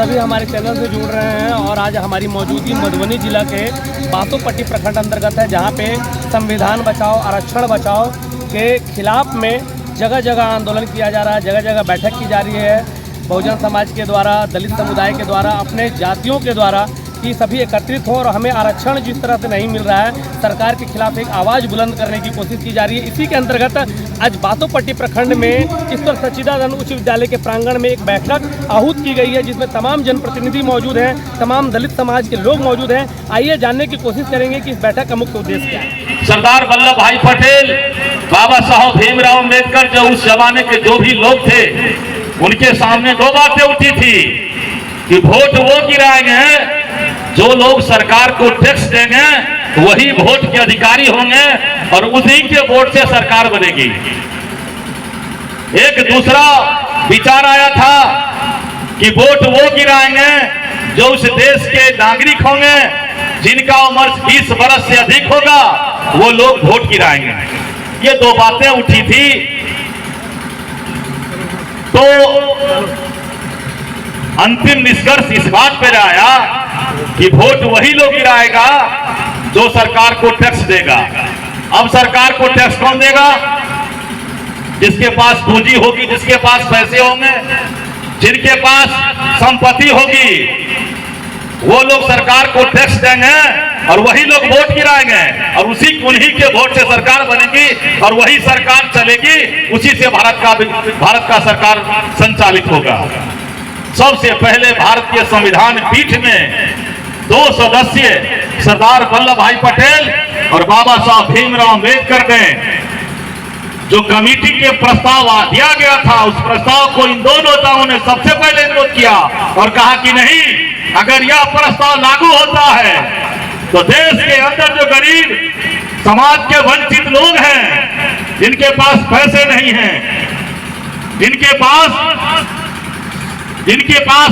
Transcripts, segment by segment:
सभी हमारे चैनल से जुड़ रहे हैं और आज हमारी मौजूदगी मधुबनी जिला के बासोपट्टी प्रखंड अंतर्गत है, जहां पे संविधान बचाओ आरक्षण बचाओ के खिलाफ में जगह जगह आंदोलन किया जा रहा है, जगह जगह बैठक की जा रही है। बहुजन समाज के द्वारा, दलित समुदाय के द्वारा, अपने जातियों के द्वारा कि सभी एकत्रित हो और हमें आरक्षण जिस तरह से नहीं मिल रहा है, सरकार के खिलाफ एक आवाज़ बुलंद करने की कोशिश की जा रही है। इसी के अंतर्गत आज बासोपट्टी प्रखंड में ईश्वर सच्चिदानंद उच्च विद्यालय के प्रांगण में एक बैठक आहूत की गई है, जिसमें तमाम जनप्रतिनिधि मौजूद हैं, तमाम दलित समाज के लोग मौजूद हैं। आइए जानने की कोशिश करेंगे कि इस बैठक का मुख्य उद्देश्य क्या है। सरदार वल्लभ भाई पटेल, बाबा साहब भीमराव अम्बेडकर, जो उस जमाने के जो भी लोग थे, उनके सामने दो बातें उठी थी कि वोट वो गिराएंगे जो लोग सरकार को टैक्स देंगे, वही वोट के अधिकारी होंगे और उन्हीं के वोट से सरकार बनेगी। एक दूसरा विचार आया था कि वोट वो गिराएंगे जो उस देश के नागरिक होंगे, जिनका उम्र 20 वर्ष से अधिक होगा, वो लोग वोट गिराएंगे। ये दो बातें उठी थी। तो अंतिम निष्कर्ष इस बात पर आया कि वोट वही लोग गिराएगा जो सरकार को टैक्स देगा। अब सरकार को टैक्स कौन देगा? जिसके पास पूंजी होगी, जिसके पास पैसे होंगे, जिनके पास संपत्ति होगी, वो लोग सरकार को टैक्स देंगे और वही लोग वोट गिराएंगे और उन्हीं के वोट से सरकार बनेगी और वही सरकार चलेगी। उसी से भारत का सरकार संचालित होगा। सबसे पहले भारतीय संविधान पीठ में 2 सदस्य सरदार वल्लभ भाई पटेल और बाबा साहब भीमराव अम्बेडकर ने जो कमेटी के प्रस्ताव दिया गया था, उस प्रस्ताव को इन दो नेताओं ने सबसे पहले विरोध किया और कहा कि नहीं, अगर यह प्रस्ताव लागू होता है तो देश के अंदर जो गरीब समाज के वंचित लोग हैं, जिनके पास पैसे नहीं हैं, जिनके पास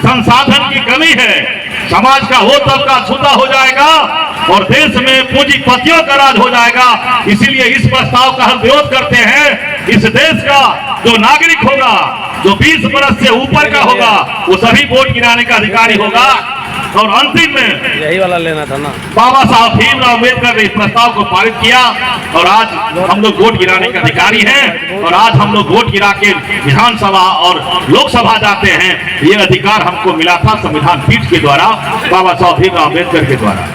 संसाधन की कमी है, समाज का वो तबका छूटा हो जाएगा और देश में पूंजीपतियों का राज हो जाएगा। इसीलिए इस प्रस्ताव का हम विरोध करते हैं। इस देश का जो नागरिक होगा, जो 20 वर्ष से ऊपर का होगा, वो सभी वोट गिराने का अधिकारी होगा। और अंतिम में यही वाला लेना था ना, बाबा साहब भीमराव अम्बेडकर ने इस प्रस्ताव को पारित किया और आज हम लोग वोट गिराने के अधिकारी हैं और आज हम लोग वोट गिरा के विधानसभा और लोकसभा जाते हैं। ये अधिकार हमको मिला था संविधान पीठ के द्वारा, बाबा साहब भीमराव अम्बेडकर के द्वारा।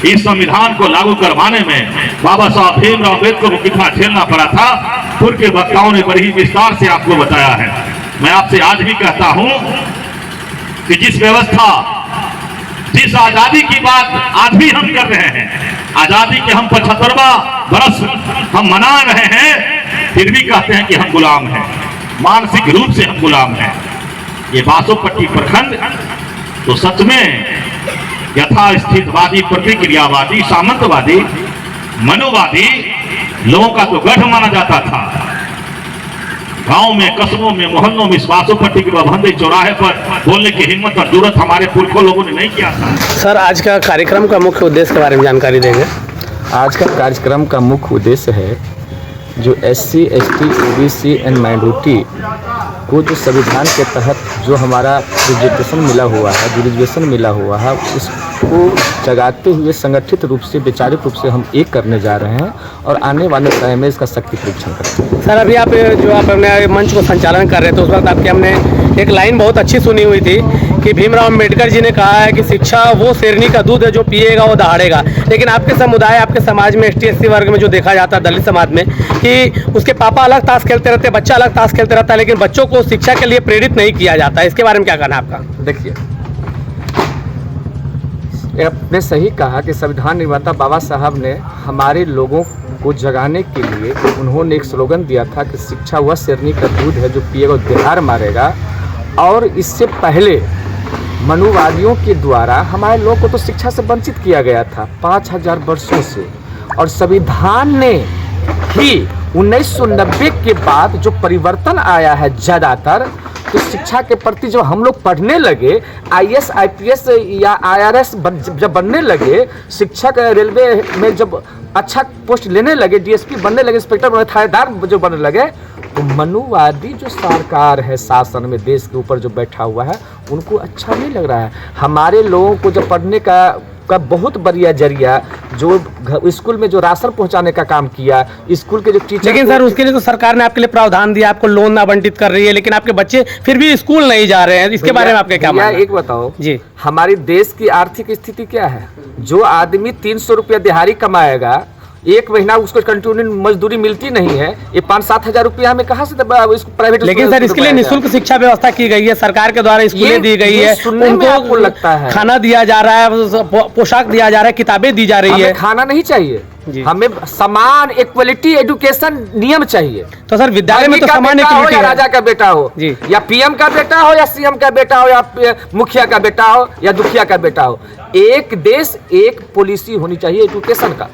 इस संविधान को लागू करवाने में बाबा साहब भीमराव अम्बेडकर को कितना झेलना पड़ा था, पूर्व के वक्ताओं ने बड़ी विस्तार से आपको बताया है। मैं आपसे आज भी कहता हूं कि जिस आजादी की बात आज भी हम कर रहे हैं, आजादी के हम 75वां बरस हम मना रहे हैं, फिर भी कहते हैं कि हम गुलाम हैं, मानसिक रूप से हम गुलाम हैं। ये बासोपट्टी प्रखंड तो सच में यथास्थितवादी, प्रतिक्रियावादी, सामंतवादी, मनुवादी लोगों का तो गढ़ माना जाता था। गांव में, कस्बों में, मोहल्लों में, बासोपट्टी के बभंदे चौराहे पर बोलने की हिम्मत और जरूरत हमारे पुरखों लोगों ने नहीं किया था। सर, आज का कार्यक्रम का मुख्य उद्देश्य के बारे में जानकारी देंगे। आज का कार्यक्रम का मुख्य उद्देश्य है जो SC, ST, OBC and minority को जो संविधान के तहत जो हमारा रिजर्वेशन मिला हुआ है, उसको जगाते हुए संगठित रूप से, वैचारिक रूप से हम एक करने जा रहे हैं और आने वाले समय में इसका शक्ति परीक्षण करेंगे। सर, अभी आप अपने मंच को संचालन कर रहे थे, उस वक्त आपके हमने एक लाइन बहुत अच्छी सुनी हुई थी कि भीमराव अम्बेडकर जी ने कहा है कि शिक्षा वो शेरनी का दूध है जो पिएगा वो दहाड़ेगा। लेकिन आपके समुदाय, आपके समाज में, ST, SC वर्ग में जो देखा जाता है, दलित समाज में, कि उसके पापा अलग ताश खेलते रहते, बच्चा अलग ताश खेलते रहता है, लेकिन बच्चों को शिक्षा के लिए प्रेरित नहीं किया जाता है। इसके बारे में क्या कहना है आपका? देखिए, आपने सही कहा कि संविधान निर्माता बाबा साहब ने हमारे लोगों को जगाने के लिए उन्होंने एक स्लोगन दिया था कि शिक्षा वह शेरनी का दूध है जो पिएगा दहाड़ मारेगा। और इससे पहले मनुवादियों के द्वारा हमारे लोगों को तो शिक्षा से वंचित किया गया था 5000 वर्षों से, और संविधान ने ही 1990 के बाद जो परिवर्तन आया है ज़्यादातर, तो शिक्षा के प्रति जब हम लोग पढ़ने लगे, IAS, IPS या IRS जब बनने लगे, शिक्षक रेलवे में जब अच्छा पोस्ट लेने लगे, डीएसपी बनने लगे, इंस्पेक्टर बनने, थानेदार जो बनने लगे, तो मनुवादी जो सरकार है शासन में देश के ऊपर जो बैठा हुआ है उनको अच्छा नहीं लग रहा है। हमारे लोगों को जो पढ़ने का बहुत बढ़िया जरिया जो स्कूल में जो राशन पहुंचाने का काम किया, स्कूल के जो टीचर, लेकिन सर उसके लिए तो सरकार ने आपके लिए प्रावधान दिया, आपको लोन आवंटित कर रही है, लेकिन आपके बच्चे फिर भी स्कूल नहीं जा रहे हैं। इसके बारे में आपके क्या मानना है? एक बताओ जी, हमारी देश की आर्थिक स्थिति क्या है? जो आदमी 300 रुपया दिहाड़ी कमाएगा, एक महीना उसको कंटिन्यू मजदूरी मिलती नहीं है, ये 5-7 हजार रुपया हमें कहाँ से प्राइवेट? लेकिन सर इसके लिए निःशुल्क शिक्षा व्यवस्था की गई है, सरकार के द्वारा स्कूलें दी गई है, उनको लगता है खाना दिया जा रहा है, पोशाक दिया जा रहा है, किताबें दी जा रही है। खाना नहीं चाहिए, हमें समान इक्वलिटी एजुकेशन नियम चाहिए। तो सर विद्यालय में तो समान इक्वलिटी, राजा का बेटा हो या पीएम का बेटा हो या सीएम का बेटा हो या मुखिया का बेटा हो या दुखिया का बेटा हो, एक देश एक पॉलिसी होनी चाहिए एजुकेशन का।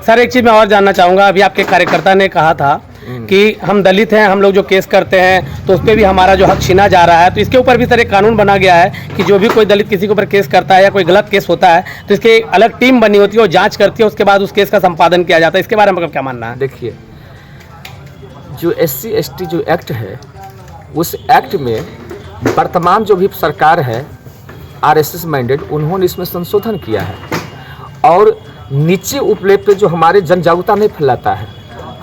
सर एक चीज़ मैं और जानना चाहूँगा, अभी आपके कार्यकर्ता ने कहा था कि हम दलित हैं, हम लोग जो केस करते हैं तो उस पर भी हमारा जो हक छीना जा रहा है, तो इसके ऊपर भी सर एक कानून बना गया है कि जो भी कोई दलित किसी के ऊपर केस करता है या कोई गलत केस होता है तो इसकी एक अलग टीम बनी होती है, वो जांच करती है, उसके बाद उस केस का संपादन किया जाता है। इसके बारे में आपका क्या मानना है? देखिए, जो SC ST जो एक्ट है, उस एक्ट में वर्तमान जो भी सरकार है RSS माइंडेड, उन्होंने इसमें संशोधन किया है और नीचे उपले पे जो हमारे जन जागरूकता नहीं फैलाता है।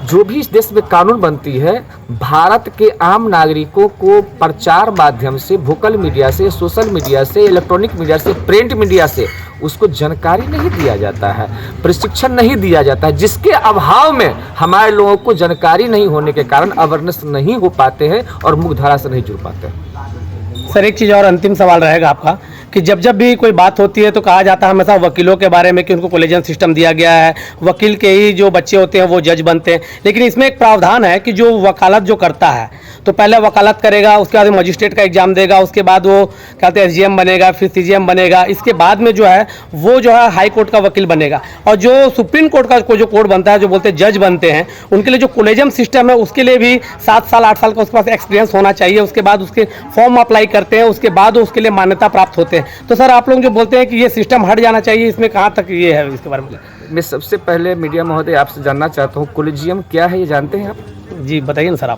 जो भी इस देश में कानून बनती है, भारत के आम नागरिकों को प्रचार माध्यम से, वोकल मीडिया से, सोशल मीडिया से, इलेक्ट्रॉनिक मीडिया से, प्रिंट मीडिया से उसको जानकारी नहीं दिया जाता है, प्रशिक्षण नहीं दिया जाता है, जिसके अभाव में हमारे लोगों को जानकारी नहीं होने के कारण अवेयरनेस नहीं हो पाते हैं और मुख्यधारा से नहीं जुड़ पाते हैं। सर एक चीज़ और अंतिम सवाल रहेगा आपका कि जब जब भी कोई बात होती है तो कहा जाता है हमेशा वकीलों के बारे में कि उनको कॉलेजियम सिस्टम दिया गया है, वकील के ही जो बच्चे होते हैं वो जज बनते हैं, लेकिन इसमें एक प्रावधान है कि जो वकालत जो करता है तो पहले वकालत करेगा, उसके बाद मजिस्ट्रेट का एग्जाम देगा, उसके बाद वो कहते हैं SGM बनेगा, फिर CGM बनेगा, इसके बाद में जो है वो जो है हाई कोर्ट का वकील बनेगा। और जो सुप्रीम कोर्ट का जो कोर्ट बनता है, जो बोलते हैं जज बनते हैं, उनके लिए जो कॉलेजियम सिस्टम है उसके लिए भी 7 साल 8 साल का उसके पास एक्सपीरियंस होना चाहिए। उसके बाद उसके फॉर्म अप्लाई करते हैं, उसके बाद उसके लिए मान्यता प्राप्त होते हैं। तो सर आप लोग जो बोलते हैं कि ये सिस्टम हट जाना चाहिए, इसमें कहाँ तक ये है, इसके बारे में? मैं सबसे पहले मीडिया महोदय आपसे जानना चाहता हूँ, कॉलेजियम क्या है ये जानते हैं आप? जी बताइए ना सर,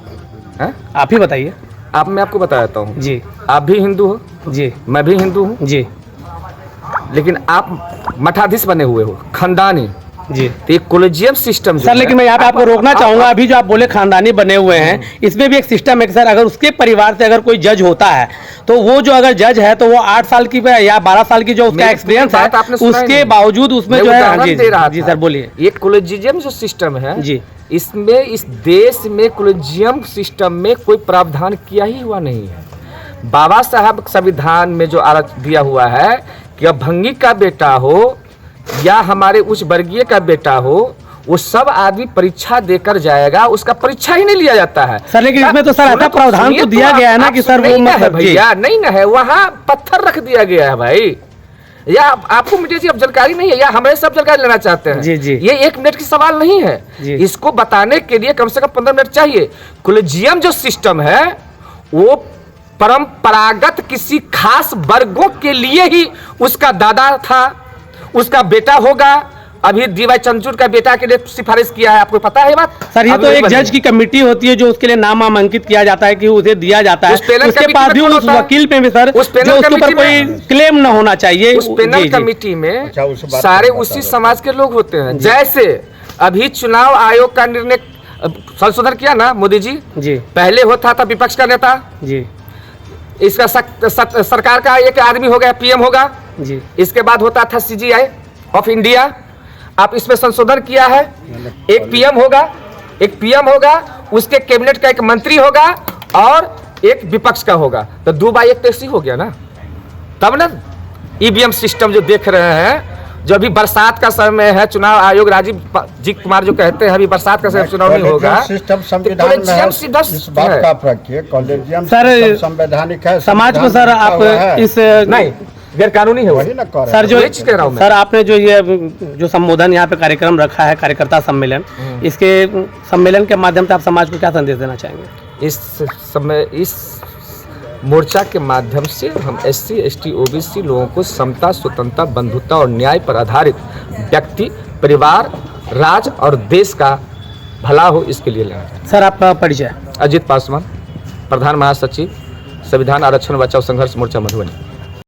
हैं? आप ही बताइए। मैं आपको बता देता हूँ जी। आप भी हिंदू हो जी, मैं भी हिंदू हूँ जी, लेकिन आप मठाधीश बने हुए हो, खानदानी जी। तो ये कॉलेजियम सिस्टम सर लेकिन मैं यहाँ पे आपको रोकना चाहूंगा, अभी जो आप बोले खानदानी बने हुए हैं, इसमें भी एक सिस्टम है कि सर अगर उसके परिवार से अगर कोई जज होता है तो वो जो अगर जज है तो वो 8 साल की या 12 साल की जो उसका एक्सपीरियंस है उसके बावजूद उसमें जो है। जी सर बोलिए। ये कॉलेजियम जो सिस्टम है जी, इसमें इस देश में कॉलेजियम सिस्टम में कोई प्रावधान किया ही हुआ नहीं है। बाबा साहब संविधान में जो आरक्षण दिया हुआ है कि अभंगी का बेटा हो या हमारे उच्च वर्गीय का बेटा हो, वो सब आदमी परीक्षा देकर जाएगा, उसका परीक्षा ही नहीं लिया जाता है। सर लेकिन इसमें तो सर ऐसा प्रावधान तो दिया गया है ना कि सर वो मतलब भैया नहीं ना है, वहाँ पत्थर रख दिया गया है भाई। या आपको मीडिया जी अब जानकारी नहीं है या हमारे सब जानकारी लेना चाहते हैं? जी जी। ये 1 मिनट की सवाल नहीं है, इसको बताने के लिए कम से कम 15 मिनट चाहिए। कॉलेजियम जो सिस्टम है वो परंपरागत किसी खास वर्गों के लिए ही, उसका दादा था, उसका बेटा होगा, अभी DY चंद्रचूड़ का बेटा के लिए सिफारिश किया है, आपको पता है बात? सर ये तो एक जज की कमेटी होती है जो उसके लिए नाम नामांकित किया जाता है कि उसे दिया जाता है, उसके बाद भी उस वकील पे भी सर जो उसके ऊपर कोई क्लेम न होना चाहिए। उस पैनल कमेटी में सारे उसी समाज के लोग होते हैं। जैसे अभी चुनाव आयोग का निर्णय संशोधन किया ना मोदी जी, पहले होता था विपक्ष का नेता जी, इसका सरकार का एक आदमी हो गया PM होगा जी, इसके बाद होता था CGI ऑफ इंडिया। आप इसमें संशोधन किया है, एक PM होगा, उसके कैबिनेट का एक मंत्री होगा और एक विपक्ष का होगा, तो 2x1 तो ऐसी हो गया ना। तब ना EVM सिस्टम जो देख रहे हैं, जो अभी बरसात का समय है, चुनाव आयोग राजीव जी कुमार जो कहते हैं अभी बरसात का समय चुनाव नहीं होगा, सिस्टम संविधान में है, इस बात का आप रखिए। कॉलेजियम सर संवैधानिक है, समाज को सर आप इस नहीं गैर कानूनी है वही ना कर सर जो सर आपने जो ये जो संबोधन यहाँ पे कार्यक्रम रखा है, कार्यकर्ता सम्मेलन, इसके सम्मेलन के माध्यम से आप समाज को क्या संदेश देना चाहेंगे? इस मोर्चा के माध्यम से हम SC ST OBC लोगों को समता, स्वतंत्रता, बंधुता और न्याय पर आधारित व्यक्ति, परिवार, राज्य और देश का भला हो, इसके लिए लेना चाहिए। सर आपका परिचय? अजीत पासवान, प्रधान महासचिव, संविधान आरक्षण बचाओ संघर्ष मोर्चा मधुबनी।